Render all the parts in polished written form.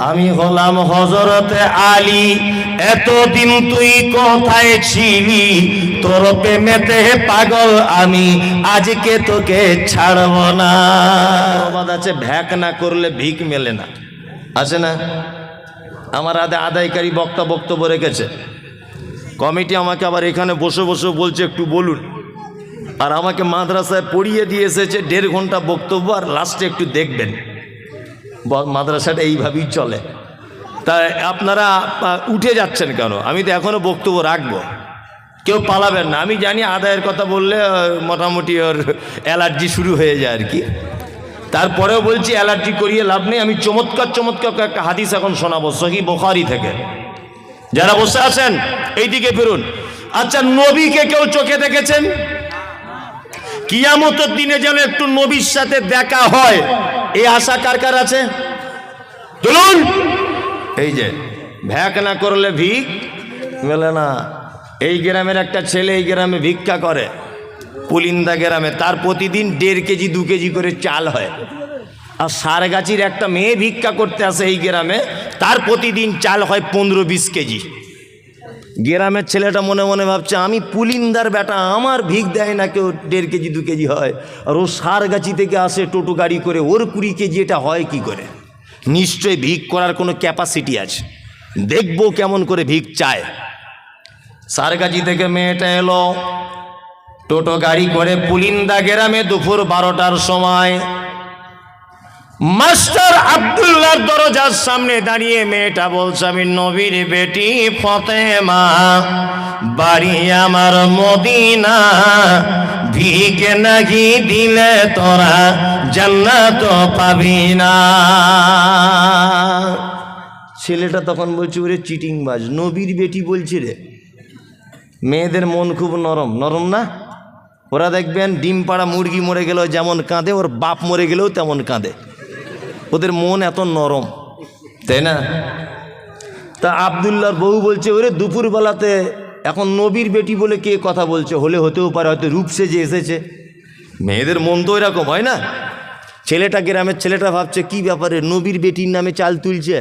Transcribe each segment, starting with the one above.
আমি হলাম হযরতে আলী। এতদিন তুই কোথায় ছিলি? তোর প্রেমেতে পাগল আমি, আজকে তোকে ছাড়ব না। প্রবাদ আছে, ভ্যাক না করলে ভিক মেলে না, আছে না? আমার আদায়কারী বক্তব্য রেখেছে কমিটি, আমাকে আবার এখানে বসে বসে বলছে একটু বলুন। আর আমাকে মাদ্রাসায় পড়িয়ে দিয়ে এসেছে 1.5 ঘন্টা বক্তব্য, আর লাস্টে একটু দেখবেন। মাদ্রাসাটা এইভাবেই চলে। তাই আপনারা উঠে যাচ্ছেন কেন? আমি তো এখনও বক্তব্য রাখবো, কেউ পালাবেন না। আমি জানি আদায়ের কথা বললে মোটামুটি ওর অ্যালার্জি শুরু হয়ে যায় আর কি। তারপরেও বলছি, অ্যালার্জি করিয়ে লাভ নেই। আমি চমৎকার একটা হাদিস এখন শোনাবো সহিহ বুখারী থেকে। যারা বসে আছেন এইদিকে ফিরুন। আচ্ছা, নবীকে কেউ চোখে দেখেছেন? কিয়ামতের দিনে যেন একটু নবীর সাথে দেখা হয়, এই আশা কার কার আছে? চলুন। এই যে ভ্যাক না করলে ভিক মেলে না। এই গ্রামের একটা ছেলে এই গ্রামে ভিক্ষা করে, পুলিন্দা গ্রামে। তার প্রতিদিন 1.5 কেজি 2 কেজি করে চাল হয়। আর সারগাছির একটা মেয়ে ভিক্ষা করতে আসে এই গ্রামে, তার প্রতিদিন চাল হয় 15-20 কেজি। গ্রামের ছেলেটা মনে মনে ভাবছে, আমি পুলিন্দার বেটা, আমার ভিক দেয় না কেউ, 1.5 কেজি 2 কেজি হয়। আর ও সারগাছি থেকে আসে টোটো গাড়ি করে, ওর 20 কেজি এটা হয় কি করে? নিশ্চয়ই ভিক করার কোনো ক্যাপাসিটি আছে, দেখবো কেমন করে ভিক চায়। সারগাছি থেকে মেয়েটা এলো টোটো গাড়ি করে পুলিন্দা গ্রামে দুপুর 12টার সময়। মাস্টার আব্দুল্লাহর দরজার সামনে দাঁড়িয়ে মেয়েটা বলছে, আমি নবীর বেটি ফাতেমা, বাড়ি আমার মদিনা, ভিক নাকি দিলে তোরা জান্নাত পাবি না। ছেলেটা তখন বলছে, ওরে চিটিংবাজ, নবীর বেটি বলছি রে। মেয়েদের মন খুব নরম, নরম না? ওরা দেখবেন ডিম পাড়া মুরগি মরে গেলেও যেমন কাঁদে, ওর বাপ মরে গেলেও তেমন কাঁদে। ওদের মন এত নরম, তাই না? তা আব্দুল্লাহর বউ বলছে, ওরে দুপুরবেলাতে এখন নবীর বেটি বলে কে কথা বলছে? হলে হতেও পারে, হয়তো রূপ সেজে এসেছে। মেয়েদের মন তো এরকম হয় না? ছেলেটা, গ্রামের ছেলেটা ভাবছে, কি ব্যাপারে নবীর বেটির নামে চাল তুলছে,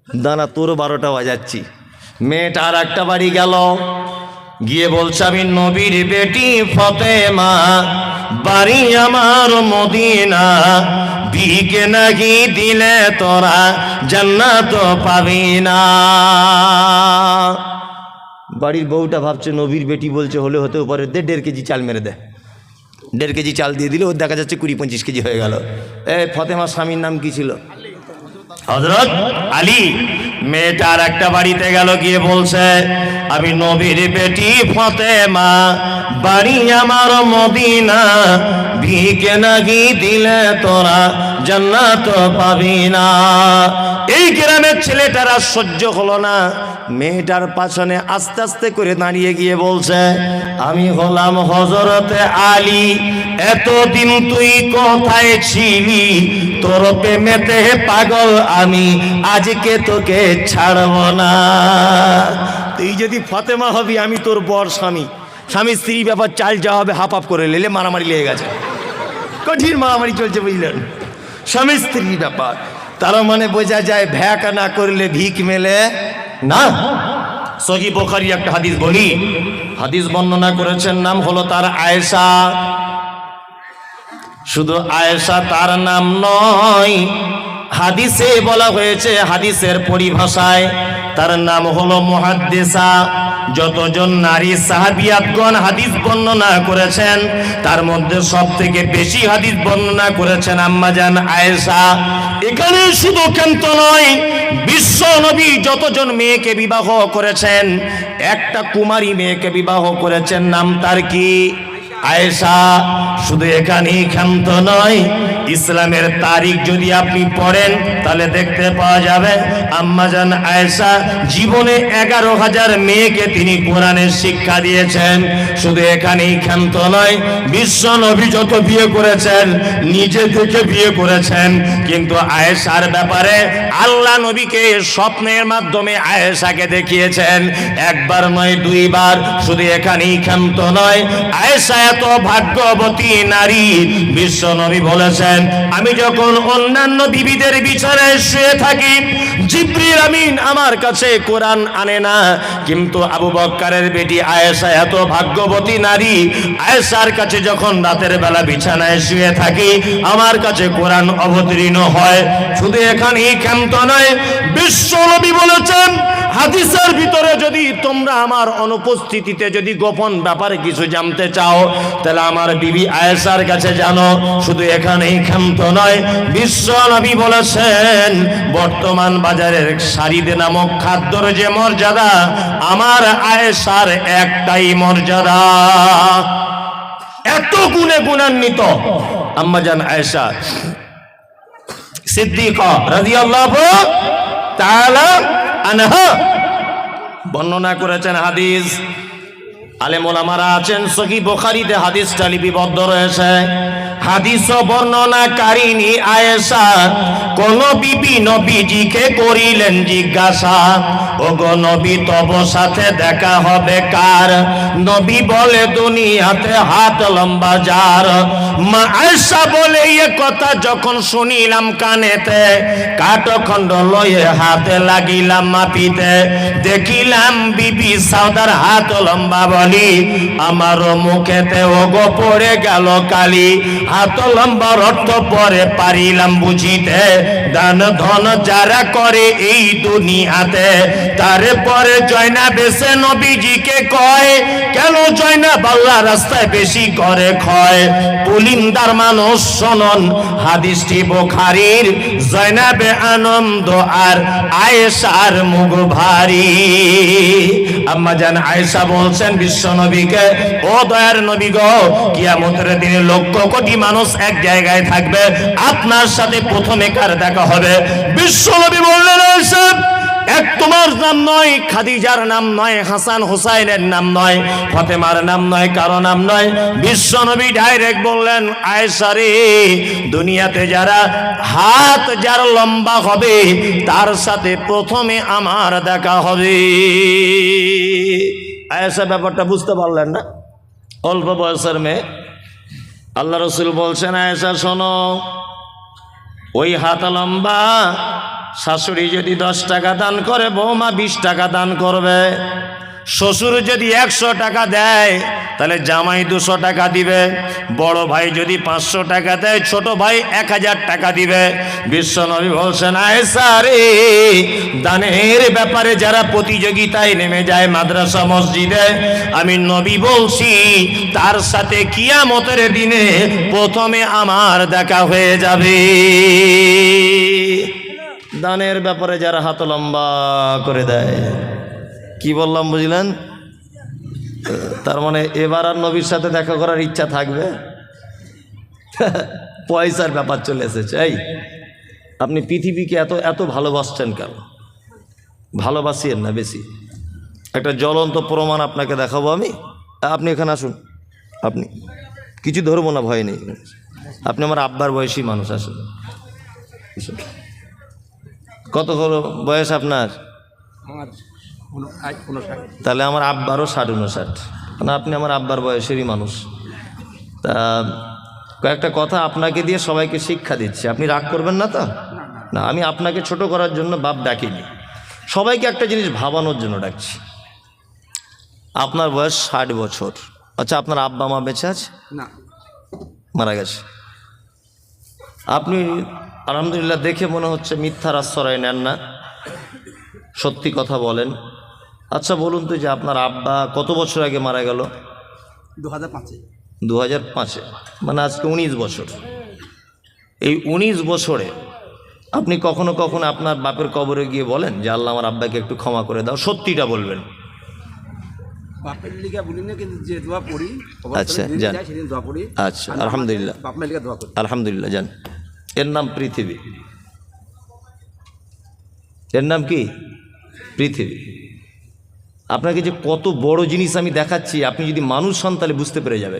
দানা তোর 12টা বাজাচ্ছি। মেয়েটা আর একটা বাড়ি গেল, গিয়ে বলছে, আমি নবীর বেটি ফাতেমা, বাড়ি আমার মদিনা, ভিক নাকি দিলে তোরা জান্নাত পাবি না। বাড়ির বউটা ভাবছে, নবীর বেটি বলছে, হলে হতেও পারে, 1.5 কেজি চাল মেরে দে। 1.5 কেজি চাল দিয়ে দিলে ওর দেখা যাচ্ছে 20-25 কেজি হয়ে গেল। ফাতেমার স্বামীর নাম কি ছিল? হযরত আলী। মেয়েটা আর একটা বাড়িতে গেল, গিয়ে বলছে, আমি নবীর বেটি ফাতেমা, বাড়ি আমার মদিনা, ভিক নাকি দিলে তোরা জান্নাত পাবি না। এই গ্রামের ছেলেটারা সহ্য হলো না, মেয়েটার পাছনে আস্তে আস্তে করে দাঁড়িয়ে গিয়ে বলছে, আমি হলাম হযরতে আলী। এতদিন তুই কোথায় ছিলি? তোর প্রেমেতে পাগল আমি, আজকে তোকে ছাড়ব না। তুই যদি ফাতেমা হবি, আমি তোর বর স্বামী, স্বামী স্ত্রী ব্যাপার, চাল যাওয়া হবে হাফ হাফ করে, লেলে মারামারি লেগে গেছে, কঠিন মারামারি চলছে, বুঝলেন? স্বামী স্ত্রী ব্যাপার। তার মানে বোঝা যায়, ভ্যাক না করলে ভিক মেলে না। সহিহ বুখারী একটা হাদিস বলি, হাদিস বর্ণনা করেছেন, নাম হলো তার আয়েশা। শুধু আয়েশা তার নাম নয়, হাদিসে বলা হয়েছে, হাদিসের পরিভাষায় তার নাম হলো মুহাদ্দিসা। যতজন নারী সাহাবিয়াতগণ হাদিস বর্ণনা করেছেন, তার মধ্যে সবথেকে বেশি হাদিস বর্ণনা করেছেন আম্মাজান আয়েশা। এখানে শুধু কেন্ত নয়, বিশ্ব নবী যতজন মেয়েকে বিবাহ করেছেন, একটা কুমারী মেয়েকে বিবাহ করেছেন, নাম তার কি? আয়েশা। শুধু এখানেই ক্ষান্ত নয়, ইসলামের তারিখ যদি আপনি পড়েন তাহলে দেখতে পাওয়া যাবে আম্মাজান আয়েশা জীবনে 11,000 মেয়েকে তিনি কোরআনের শিক্ষা দিয়েছেন। শুধু এখানেই ক্ষান্ত নয়, বিশ্ব নবী যত বিয়ে করেছেন নিজে থেকে বিয়ে করেছেন, কিন্তু আয়েশার ব্যাপারে আল্লাহ নবীকে স্বপ্নের মাধ্যমে আয়েশাকে দেখিয়েছেন, একবার নয় 2 বার। শুধু এখানেই ক্ষান্ত নয়, আয়েশা এত ভাগ্যবতী নারী। বিশ্ব নবী বলেছেন, আমি যখন অন্যান্য বিবিদের বিছানায় শুয়ে থাকি, জিবরিল আমিন আমার কাছে কোরআন আনে না, কিন্তু আবু বকরের বেটি আয়েশা এত ভাগ্যবতী নারী, আয়েশার কাছে যখন রাতের বেলা বিছানায় শুয়ে থাকি, আমার কাছে কোরআন অবতীর্ণ হয়। শুধু এখানেই ক্ষান্ত নয়, বিশ্ব নবী বলেছেন, হাদিসের ভিতরে যদি তোমরা আমার অনুপস্থিতিতে যদি গোপন ব্যাপারে কিছু জানতে চাও, তাহলে আমার বিবি আয়েশার কাছে জানো। শুধু এখানেই ক্ষান্ত নয়, বিশ্ব নবী বলেছেন, বর্তমান বাজারের শারিদ নামক খাদ্যর যে মর্যাদা, আমার আয়েশার একটাই মর্যাদা। এত গুণে গুণান্বিত আম্মাজান আয়েশা সিদ্দিকা রাদিয়াল্লাহু তাআলা আনহা বর্ণনা করেছেন। হাদিস আলেম ওলামারা আছেন, সহিহ বুখারীতে হাদিসটা লিপিবদ্ধ রয়েছে। হাদিস বর্ণনাকারিণী আয়েশা কোন বিবি নবীজিকে করিলেন জিজ্ঞাসা, ওগো নবী তব সাথে দেখা হবে কার? নবী বলে দুনিয়াতে হাত লম্বা যার। মা আয়েশা বলে এ কথা যখন শুনিলাম কানেতে, কাঠখণ্ড লয়ে হাতে লাগিলাম মাপিতে, দেখিলাম বিবি সাউদার হাত লম্বা বলি, আমার মুখেতে ওগো পড়ে গেল কালি। হাত লম্বার অর্থ পরে পারিলাম বুঝিতে, দান ধন যারা করে এই দুনিয়াতে, তারপরে জয়নাব এসে নবীজিকে কয়, কেন জয়নাব আল্লাহ রাস্তায় বেশি করে ক্ষয়? পুলিন্দার মানুষ শোনন হাদিসটি বুখারীর, জয়নাবে আনন্দ আর আয়েশার মুখ ভারী। আম্মাজান আয়েশা বলছেন বিশ্ব নবীকে, ও দয়ার নবী গো, কিয়ামতের দিনে লক্ষ কোটি মানুষ এক জায়গায় থাকবে, আপনার সাথে প্রথমে কার দেখা হবে? বিশ্ব নবী বললেন, আয়েশা, এক তোমার নাম নয়, খাদিজার নাম নয়, হাসান হুসাইনের নাম নয়, ফাতেমার নাম নয়, কারো নাম নয়। বিশ্ব নবী ডাইরেক্ট বললেন, আয়েশা রে, দুনিয়াতে যারা হাত যার লম্বা হবে, তার সাথে প্রথমে আমার দেখা হবে। আয়েশা ব্যাপারটা বুঝতে পারলেন না? অল্প বয়সের মেয়ে। আল্লাহ রসুল বলছেন, আয়েশা শোনো, ওই হাত লম্বা শাশুড়ি যদি 10 টাকা দান করে, বৌমা 20 টাকা দান করবে। শ্বশুর যদি 100 টাকা দেয়, তাহলে জামাই 200 টাকা দিবে। বড় ভাই যদি 500 টাকা দেয়, ছোট ভাই 1000 টাকা দিবে। বিশ্ব নবী বলছেন, আয়েশা রে, দানের ব্যাপারে যারা প্রতিযোগিতায় নেমে যায় মাদ্রাসা মসজিদে, আমি নবী বলছি, তার সাথে কিয়ামতের দিনে প্রথমে আমার দেখা হয়ে যাবে। দানের ব্যাপারে যারা হাত লম্বা করে দেয়, কি বললাম বুঝলেন? তার মানে এবার আর নবীর সাথে দেখা করার ইচ্ছা থাকবে? পয়সার ব্যাপার চলে এসেছে। এই আপনি পৃথিবীকে এত এত ভালোবাসছেন কেন? ভালোবাসিয়েন না বেশি। একটা জ্বলন্ত প্রমাণ আপনাকে দেখাবো আমি। আপনি এখানে আসুন, আপনি কিছু ধরবো না, ভয় নেই। আপনি আমার আব্বার বয়সী মানুষ, আসুন। কত হলো বয়স আপনার? তাহলে আমার আব্বারও 60-59, মানে আপনি আমার আব্বার বয়সেরই মানুষ। তা কয়েকটা কথা আপনাকে দিয়ে সবাইকে শিক্ষা দিচ্ছি, আপনি রাগ করবেন না তো? না, আমি আপনাকে ছোট করার জন্য বাপ ডাকিনি, সবাইকে একটা জিনিস ভাবানোর জন্য ডাকছি। আপনার বয়স 60 বছর। আচ্ছা, আপনার আব্বা মা বেঁচে আছে? না, মারা গেছে। আপনি আলহামদুলিল্লাহ দেখে মনে হচ্ছে মিথ্যার আশ্রয় নেন না, সত্যি কথা বলেন। আচ্ছা বলুন তো, যে আপনার আব্বা কত বছর আগে মারা গেল? 2005-এ, মানে আজকে 19 বছর। এই 19 বছরে আপনি কখনো কখনো আপনার বাপের কবরে গিয়ে বলেন যে আল্লাহ আমার আব্বাকে একটু ক্ষমা করে দাও? সত্যিটা বলবেন। বাপের লিগা বলি না, কিন্তু যে দোয়া পড়ি, আচ্ছা জান, আচ্ছা আলহামদুলিল্লাহ, বাপের লিগা দোয়া করি, আলহামদুলিল্লাহ জান। এর নাম পৃথিবী। এর নাম কি? পৃথিবী। আপনাকে যে কত বড় জিনিস আমি দেখাচ্ছি, আপনি যদি মানুষ হন তাহলে বুঝতে পেরে যাবে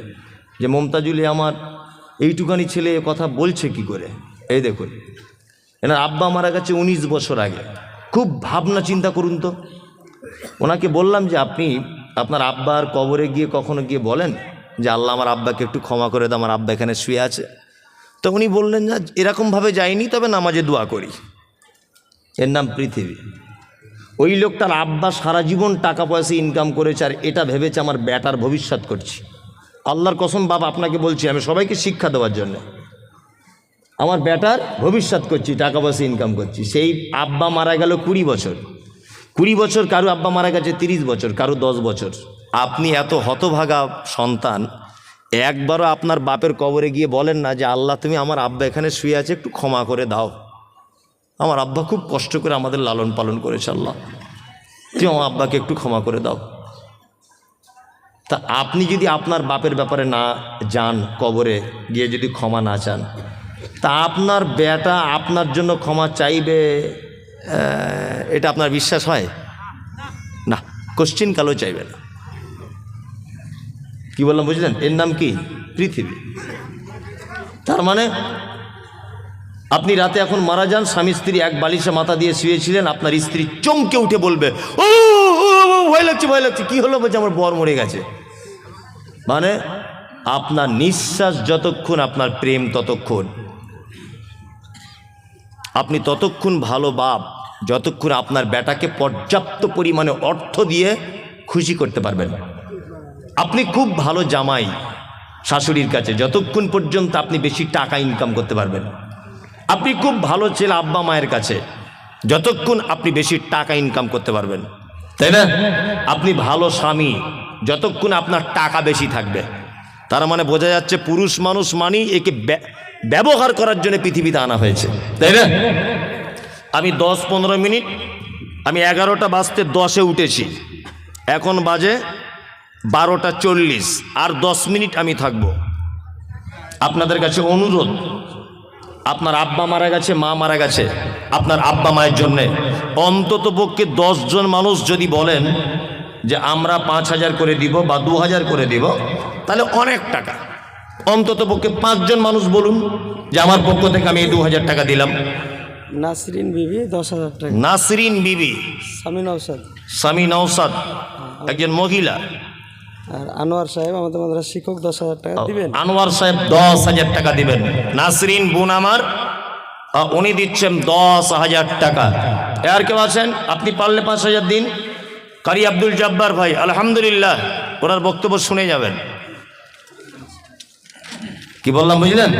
যে মমতাজুলি আমার এইটুকানি ছেলে এ কথা বলছে কি করে। এই দেখুন, এনার আব্বা মারা গেছে 19 বছর আগে। খুব ভাবনা চিন্তা করুন তো। ওনাকে বললাম যে আপনি আপনার আব্বার কবরে গিয়ে কখনো গিয়ে বলেন যে আল্লাহ আমার আব্বাকে একটু ক্ষমা করে দাও, আমার আব্বা এখানে শুয়ে আছে। তো উনি বললেন যে এরকমভাবে যাইনি, তবে নামাজে দোয়া করি। এর নাম পৃথিবী। ওই লোকটার আব্বা সারা জীবন টাকা পয়সা ইনকাম করেছে, আর এটা ভেবেছে আমার বেটার ভবিষ্যৎ করছি। আল্লাহর কসম বাবা আপনাকে বলছি, আমি সবাইকে শিক্ষা দেওয়ার জন্য, আমার বেটার ভবিষ্যৎ করছি, টাকা পয়সা ইনকাম করছি। সেই আব্বা মারা গেল 20 বছর, 20 বছর, কারো আব্বা মারা গেছে 30 বছর, কারো 10 বছর। আপনি এত হতভাগা সন্তান, একবারও আপনার বাপের কবরে গিয়ে বলেন না যে আল্লাহ তুমি আমার আব্বা এখানে শুয়ে আছে, একটু ক্ষমা করে দাও, আমার আব্বা খুব কষ্ট করে আমাদের লালন পালন করেছে, আল্লাহ তুমি আমার আব্বাকে একটু ক্ষমা করে দাও। তা আপনি যদি আপনার বাপের ব্যাপারে না যান, কবরে গিয়ে যদি ক্ষমা না চান, তা আপনার বেটা আপনার জন্য ক্ষমা চাইবে, এটা আপনার বিশ্বাস হয় না? কোশ্চিন কালও চাইবে না। কি বললাম বুঝলেন? এর নাম কি? পৃথিবী। তার মানে আপনি রাতে এখন মারা যান, স্বামী স্ত্রী এক বালিশে মাথা দিয়ে শুয়েছিলেন, আপনার স্ত্রী চমকে উঠে বলবে ও ভয় লাগছে, ভয় লাগছে। কি হলো? বলছে আমার বর মরে গেছে। মানে আপনার নিঃশ্বাস যতক্ষণ, আপনার প্রেম ততক্ষণ। আপনি ততক্ষণ ভালো বাপ যতক্ষণ আপনার বেটাকে পর্যাপ্ত পরিমাণে অর্থ দিয়ে খুশি করতে পারবেন। আপনি খুব ভালো জামাই শাশুড়ির কাছে যতক্ষণ পর্যন্ত আপনি বেশি টাকা ইনকাম করতে পারবেন। আপনি খুব ভালো ছেলে আব্বা মায়ের কাছে যতক্ষণ আপনি বেশি টাকা ইনকাম করতে পারবেন, তাই না? আপনি ভালো স্বামী যতক্ষণ আপনার টাকা বেশি থাকবে। তার মানে বোঝা যাচ্ছে পুরুষ মানুষ মানি একে ব্যবহার করার জন্য পৃথিবীতে আনা হয়েছে, তাই না? আমি 10-15 মিনিট, আমি 11টা বাজতে 10-এ উঠেছি, এখন বাজে 12টা 40, আর 10 মিনিট আমি থাকব। আপনাদের কাছে অনুরোধ, আপনার আব্বা মারা গেছে, মা মারা গেছে, আপনার আব্বা মায়ের জন্যে অন্তত পক্ষে 10 জন মানুষ যদি বলেন যে আমরা 5,000 করে দিব বা 2,000 করে দিব, তাহলে অনেক টাকা। অন্তত পক্ষে 5 জন মানুষ বলুন যে আমার পক্ষ থেকে আমি 2,000 টাকা দিলাম। নাসরিন বিবি 10,000 টাকা। নাসরিন বিবি, স্বামী নওসাদ, একজন মহিলা। আর আনোয়ার সাহেব আমাদের মাদ্রাসার শিক্ষক 10,000 টাকা দিবেন। আনোয়ার সাহেব 10,000 টাকা দিবেন। নাসরিন বোন আমার, উনি দিচ্ছেন 10,000 টাকা। আর কেউ আছেন? আপনি পারলে 5,000 দিন। কারি আব্দুল জব্বার ভাই, আলহামদুলিল্লাহ, ওনার বক্তব্য শুনে যাবেন। কি বললাম বুঝলেন?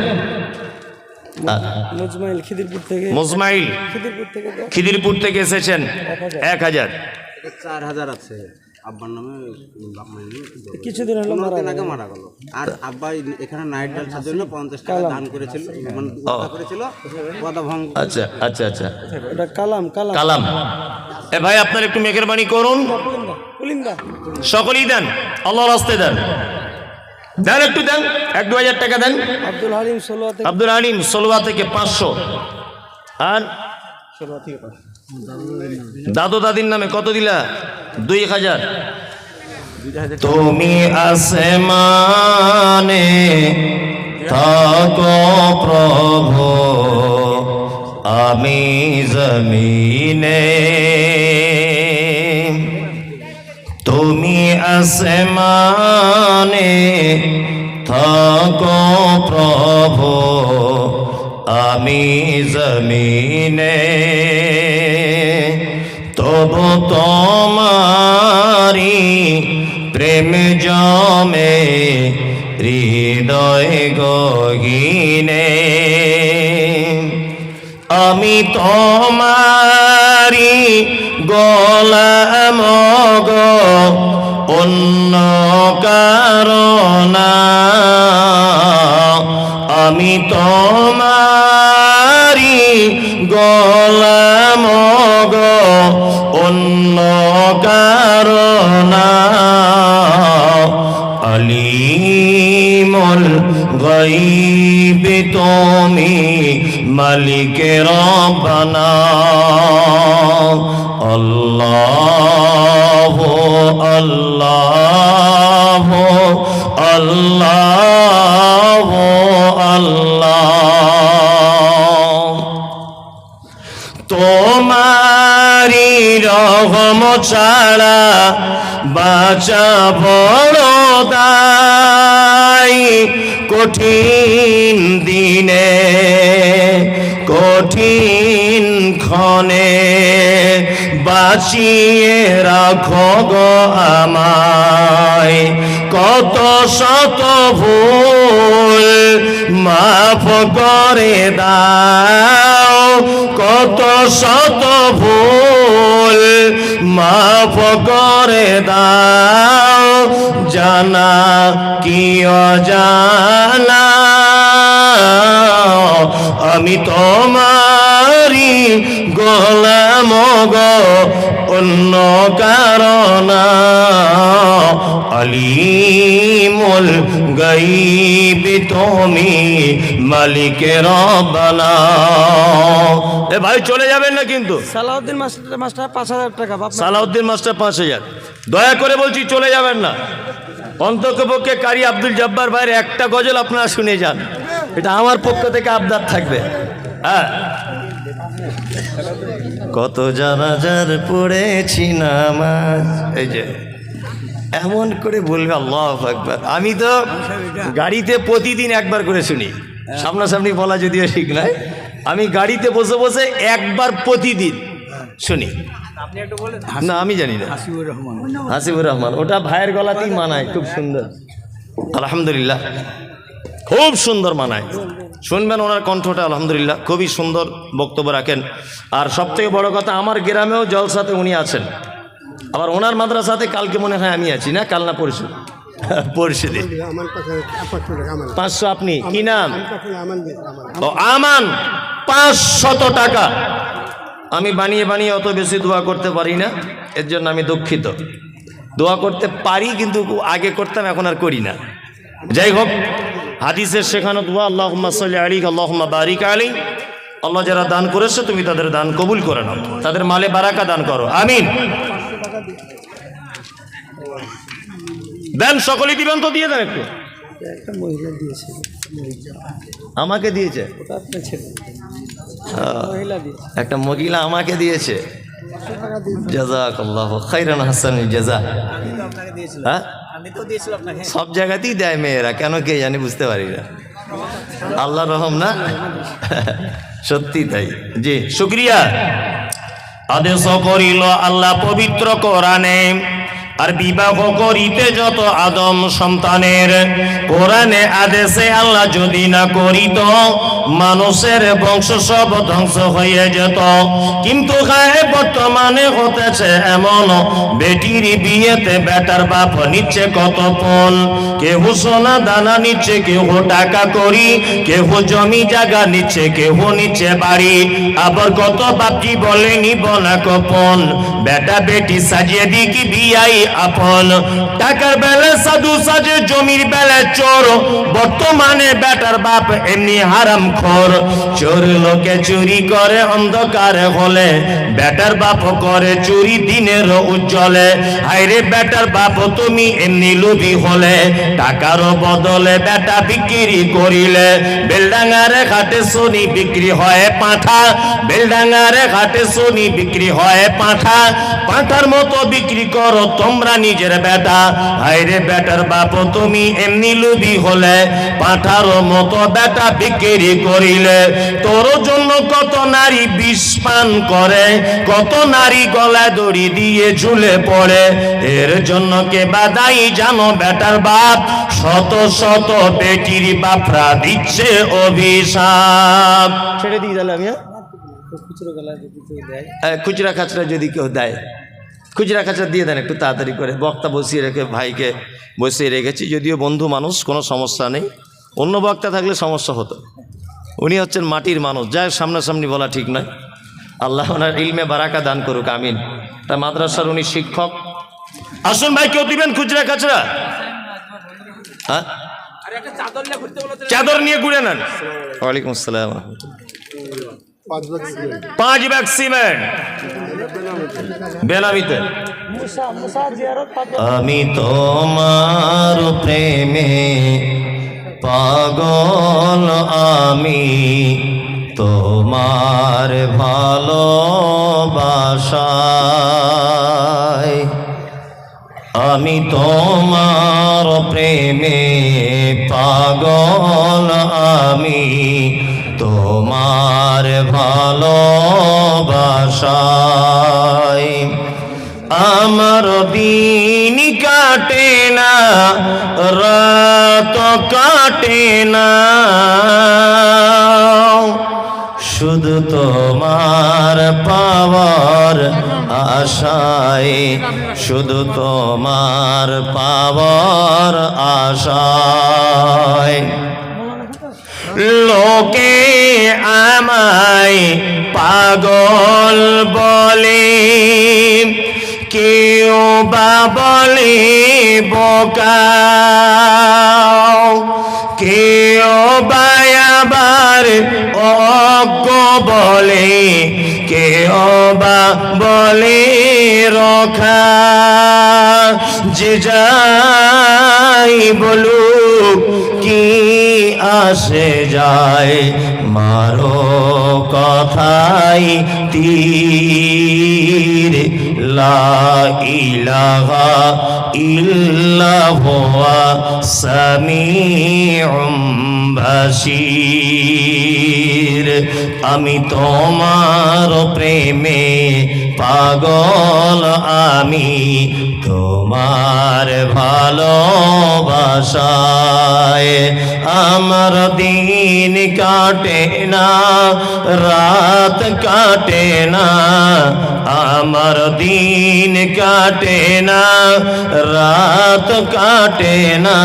মুজমাইল খিদিরপুর থেকে, মুজমাইল খিদিরপুর থেকে এসেছেন 1,000। 4,000 আছে আব্বার নামে, বাপ মায়ের কিছুদিন হলো মারা গেল। আর আব্বা এখানে নাইট ডালসার জন্য 50 টাকা দান করেছিল, মানে ওয়াদা করেছিল, ওয়াদা ভঙ্গ। আচ্ছা আচ্ছা আচ্ছা, এটা কালাম কালাম কালাম। এ ভাই আপনার একটু মেহেরবানি করুন, সকলেই দেন, আল্লাহর রাস্তায় দেন, দেন একটু দেন, 1-2 হাজার টাকা দেন। আব্দুল হালিম সোলোয়া থেকে, আব্দুল হালিম সোলোয়া থেকে 500। আর দাদু দাদির নামে কত দিলা? 2,000। তুমি আসমানে থাকো প্রভু, আমি জমিনে। তুমি আসমানে থাকো প্রভু, আমি জমিনে। তবু তোমারি প্রেম জমে হৃদয় গহীনে। আমি তোমারি গোলাম গো, অন্য কারণা। আমি তোমারি গোলাম গো, অন্য কারণা। আলিমুল গায়ব তুমি, মালিক রব্বানা। আল্লাহ আল্লাহ আল্লাহ আল্লাহ। তোমারি রহম ছাড়া বাঁচা বড় দায়। কঠিন দিনে কঠিন ক্ষণে বাঁচিয়ে রাখো গো আমায়। কত শত ভুল মাফ করে দাও, কত শত ভুল মাফ করে দাও, জানা কি অজানা আমি তোমারি গোলাম গো, অন্য কারণ আলিমুল গায়ব তুমি মালিক রব্বানা। এ ভাই চলে যাবেন না কিন্তু। সালাউদ্দিন মাস্টার 5,000 টাকা। সালাউদ্দিন মাস্টার 5,000। দয়া করে বলছি চলে যাবেন না। অন্ততপক্ষে কারি আব্দুল জব্বার ভাইয়ের একটা গজল আপনারা শুনে যান, এটা আমার পক্ষ থেকে আবদার থাকবে। হ্যাঁ, কত জানাজার পড়েছি নামাজ, এই যে এমন করে বলবে আল্লাহু আকবার। আমি তো গাড়িতে প্রতিদিন একবার করে শুনি, সামনাসামনি বলা যদিও ঠিক নয়, আমি গাড়িতে বসে বসে একবার প্রতিদিন শুনি। না আমি জানি না, হাসিবুর রহমান, ওটা ভাইয়ের গলাতেই মানায়, খুব সুন্দর আলহামদুলিল্লাহ, খুব সুন্দর মানায়। শুনবেন ওনার কণ্ঠটা আলহামদুলিল্লাহ, খুবই সুন্দর বক্তব্য রাখেন। আর সবথেকে বড় কথা, আমার গ্রামেও জলসাতে উনি আছেন, আবার ওনার মাদ্রাসাতে কালকে মনে হয় আমি আছি, না কাল না পরশু, পরশু দিন 500। আপনি কি নাম? ও আমান। 500 টাকা। আমি বানিয়ে বানিয়ে অত বেশি দোয়া করতে পারি না, এর জন্য আমি দুঃখিত। দোয়া করতে পারি কিন্তু আগে করতাম, এখন আর করি না। যাই হোক, হাদিসের শেখানো দোয়া আল্লাহুম্মা সাল্লি আলাইহি আল্লাহুম্মা বারিক আলাইহি, আল্লাহ যারা দান করেছে তুমি তাদের দান কবুল করে নাও, তাদের মালে বারাকা দান করো, আমিন। দেন, সকলেই দিবেন তো, দিয়ে দেন একটু। একটা মহিলা দিয়েছে, আমাকে দিয়েছে, একটা মহিলা আমাকে দিয়েছে। জাযাকাল্লাহু খাইরান হাসানুল জাযা। হ্যাঁ, সব জায়গাতেই দেয় মেয়েরা, কেন কে জানি, বুঝতে পারি না, আল্লাহ রহম না, সত্যি তাই। জি, শুকরিয়া। আদেশ করিল আল্লাহ পবিত্র কোরআনে, আর বিবাহ করিতে যত আদম সন্তানের, কোরআনে আদেশে আল্লাহ যদি না করিত মানুষের বংশ সব ধ্বংস হয়ে যেত। কিন্তু বর্তমানে হতেছে এমন, বেটির বিয়েতে বেটার বাপ নিচ্ছে কত পণ, কেউ সোনা দানা নিচ্ছে, কেউ টাকা করি, কেউ জমি জায়গা নিচ্ছে, কেউ নিচ্ছে বাড়ি, আবার কত বাপজি বলে নিব না কপন, বেটা বেটি সাজিয়ে দিকি বিয়াই আপন, টাকার বেলা সাধু সাজে, জমির বেলা চোর, বর্তমানে বেটার বাপ এমনি হারাম খোর, চোর লোকে চুরি করে অন্ধকার হলে, বেটার বাপ করে চুরি দিনের উজ্জ্বলে, হায়রে বেটার বাপ তুমি এমনি লোভী হলে, টাকার বদলে বেটা বিক্রি করিলে, বেলডাঙ্গারে ঘাটে শনি বিক্রি হয় পাঁঠা, বেলডাঙ্গারে ঘাটে শনি বিক্রি হয় পাঁঠা, পাঁঠার মতো বিক্রি করো তোমরা নিজের বেটা, হায়রে বেটার বাপ তুমি এমনি লোভী হলে, পাঁঠার মতো বেটা বিক্রি করিলে, তোর জন্য কত নারী বিষ পান করে, কত নারী গলায় দড়ি দিয়ে ঝুলে পড়ে, এর জন্য কে বাদাই জানো বেটার বাপ, শত শত বেটির বাপরা দিচ্ছে অভিশাপ। ছেড়ে দিয়ে দিলাম আমি, খুচরা খাচরা যদি কেউ দেয়, খুচরা খাচরা দিয়ে দেন একটু তাড়াতাড়ি করে। বক্তা বসিয়ে রেখে ভাইকে বসিয়ে রেখেছি, যদিও বন্ধু মানুষ, কোনো সমস্যা নেই, অন্য বক্তা থাকলে সমস্যা হতো। উনি হচ্ছেন মাটির মানুষ, যাই সামনাসামনি বলা ঠিক নয়। আল্লাহ ওনার ইলমে বারাকা দান করুক, আমিন। তা মাদ্রাসার উনি শিক্ষক। আসুন ভাই, কেউ দিবেন খুচরা খাচরা? হ্যাঁ, চাদর নিয়ে ঘুরে নেন। ওয়ালাইকুম আসসালাম। 5 ব্যাগ সিমেন্ট বেনামিতে। আমি তোমার প্রেমে পাগল, আমি তোমার ভালোবাসায়, আমি তোমার প্রেমে পাগল, আমি তোমার ভালোবাসায়। আমার দিন কাটে না, রাত কাটে না, শুধু তোমার পাওয়ার আশায়, শুধু তোমার পাওয়ার আশায়। লোকে আমায় পাগল বলে, কেউ বা বলে বোকা, কেউ বা আবার অজ্ঞ বলে, কেউ বা বলে রখা। যে যাই বলুক কি আসে যায়, মারো কথাই তীর। লা ইলাহা ইল্লাল্লাহু সামিউম বাসীর। আমি তোমার প্রেমে পাগল, আমি তোমার ভালোবাসায়। আমার দিন কাটে না, রাত কাটে না, আমার দিন কাটে না, রাত কাটে না,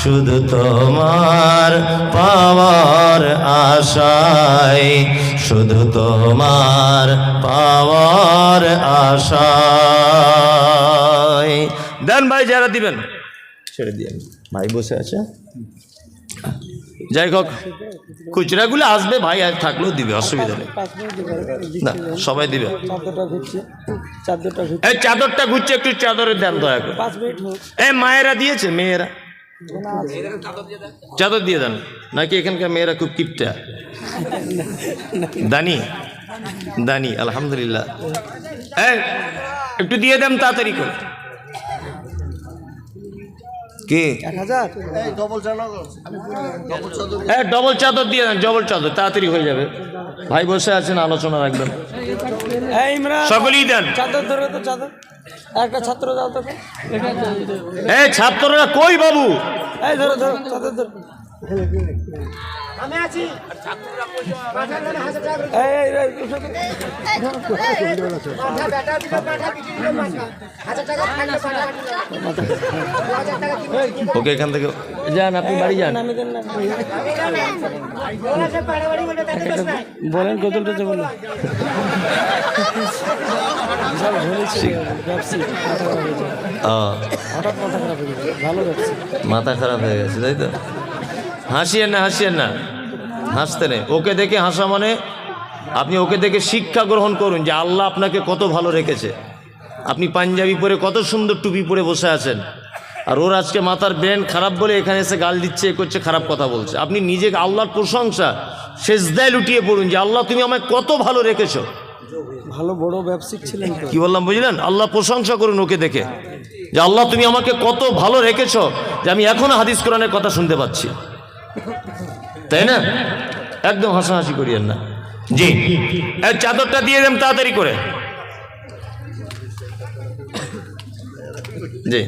শুধু তোমার পাওয়ার আশায়, শুধু তোমার পাওয়ার আশায়। দেন ভাই, যারা দিবেন ছেড়ে দিয়ে, ভাই বসে আছে। যাই হোক, খুচরাগুলো আসবে ভাই, আর থাকলেও দিবে, অসুবিধা নেই। না, সবাই দিবে। এই চাদরটা ঘুরছে, একটু চাদরের দেন দয়া করে। এই মায়েরা দিয়েছে, মেয়েরা চাদর দিয়ে দেন। নাকি এখানকার মেয়েরা খুব কিপটা? দানি দানি, আলহামদুলিল্লাহ। এই একটু দিয়ে দেন তাড়াতাড়ি করে। কি ডবল চাদর দিয়ে দেন, ডবল চাদর, তাড়াতাড়ি হয়ে যাবে। ভাই বসে আছেন, আলোচনা রাখবেন, সকলেই দেন। চাদর ধরে তো, চাদর একটা ছাত্র দাও তো। এই ছাত্ররা কই বাবু? এই ধরো ধরো, চাদর ধরো। আমি আছি। ওকে, এখান থেকে যান, আপনি বাড়ি যান। বলেন গজলটা বলুন। মাথা খারাপ হয়ে গেছে, তাই তো? হাসিয়েন না, হাসিয়েন না, হাসতে নেই। ওকে দেখে হাসা মানে আপনি ওকে দেখে শিক্ষা গ্রহণ করুন যে আল্লাহ আপনাকে কত ভালো রেখেছে। আপনি পাঞ্জাবি পরে কত সুন্দর টুপি পরে বসে আছেন, আর ওর আজকে মাথার ব্রেন খারাপ বলে এখানে এসে গাল দিচ্ছে, এ করছে, খারাপ কথা বলছে। আপনি নিজেকে আল্লাহর প্রশংসা সেজদায় লুটিয়ে পড়ুন যে আল্লাহ তুমি আমায় কত ভালো রেখেছো। ভালো বড় ব্যবসায়িক ছিলেন তো। কি বললাম বুঝলেন? আল্লাহ প্রশংসা করুন ওকে দেখে যে আল্লাহ তুমি আমাকে কত ভালো রেখেছো যে আমি এখনো হাদিস কোরআনের কথা শুনতে পাচ্ছি, তাই না? একদম হাসাহাসি করিয়েন না। জি, এই চাদরটা দিয়ে দেন তাড়াতাড়ি করে। জি,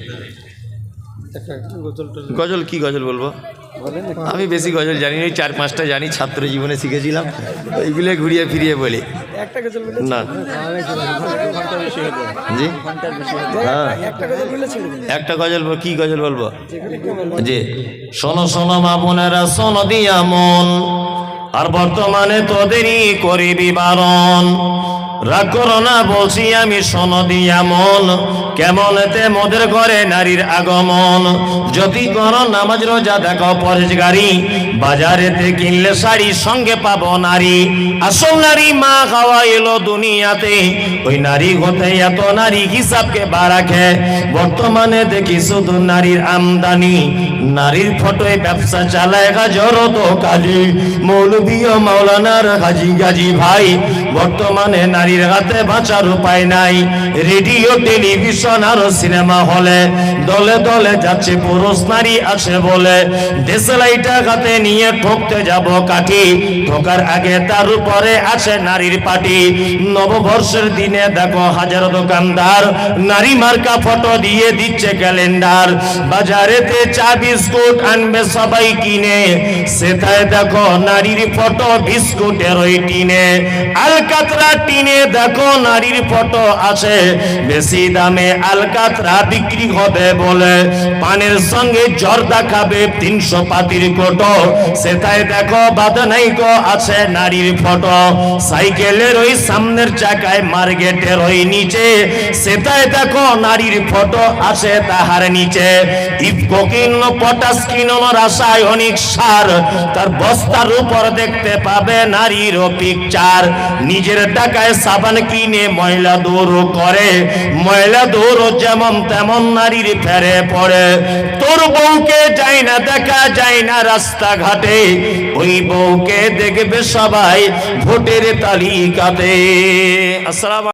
গজল কি গজল বলবো? আমি বেশি গজল জানি না, 4-5টা জানি, ছাত্র জীবনে শিখেছিলাম, ওইগুলো ঘুরিয়ে ফিরিয়ে বলি। না জি, হ্যাঁ একটা গজল, কি গজল বলবো? জি, শোনো শোনো মা বোনেরা, শোনো দিয়া মন, আর বর্তমানে তোদেরই করিবি বারণ। রাগ করো না বলছি আমি সনদি এমন, কেমনেতে মোদের ঘরে নারীর আগমন। যদি করো নামাজ রোজা দেখো পরেশগারি, বাজারেতে কিনলে শাড়ি সঙ্গে পাবো নারী। আসল নারী মা খাওয়া এলো দুনিয়াতে, ওই নারী হতে এত নারী হিসাবকে বাড়াখে। বর্তমানে দেখি শুধু নারীর আমদানি, নারীর ফটোয় ব্যবসা চালায় গাজর তো কাজী, মৌলবী ও মাওলানার হাজি গাজী ভাই। বর্তমানে নারীর হাতে বাঁচার উপায় নাই, রেডিও টেলিভিশন আর সিনেমা হলে দলে দলে যাচ্ছে পুরুষ নারী আছে বলে। দেশলাইটা হাতে নিয়ে ঠকতে যাব কাঠি, ঠোকার আগে তার উপরে আছে নারীর পাটি। নববর্ষের দিনে দেখো হাজার দোকানদার নারী মার্কা ফটো দিয়ে দিচ্ছে ক্যালেন্ডার। বাজারেতে চা বিস্কুট আনবে সবাই কিনে, সেটায় দেখো নারীর ফটো বিস্কুটের ওই টিনে। আলকাতরা টিনে দেখো নারীর ফটো আছে, বেশি দামে আলকাতরা বিক্রি হবে বলে। পানের সঙ্গে জর্দা খাবে 300 পাতির কোটো, সেটাই দেখো বাদনাইকো আছে নারীর ফটো। সাইকেলের ওই সামনের চাকায় মার্কেটের ওই নিচে, সেটাই দেখো নারীর ফটো আছে তাহার নিচে। ইফকো কিনো পটাশ কিনো রাসায়নিক সার, তার বস্তার উপর দেখতে পাবে নারীর পিকচার। নিজের টাকায় সাবান কিনে ময়লা দূর করে, ময়লা দূর যেমন তেমন নারীর ফেরে পড়ে। তোর বউকে যায় না দেখা যায় না রাস্তাঘাটে, ওই বউকে দেখবে সবাই ভোটের তালিকাতে। আসসালাম।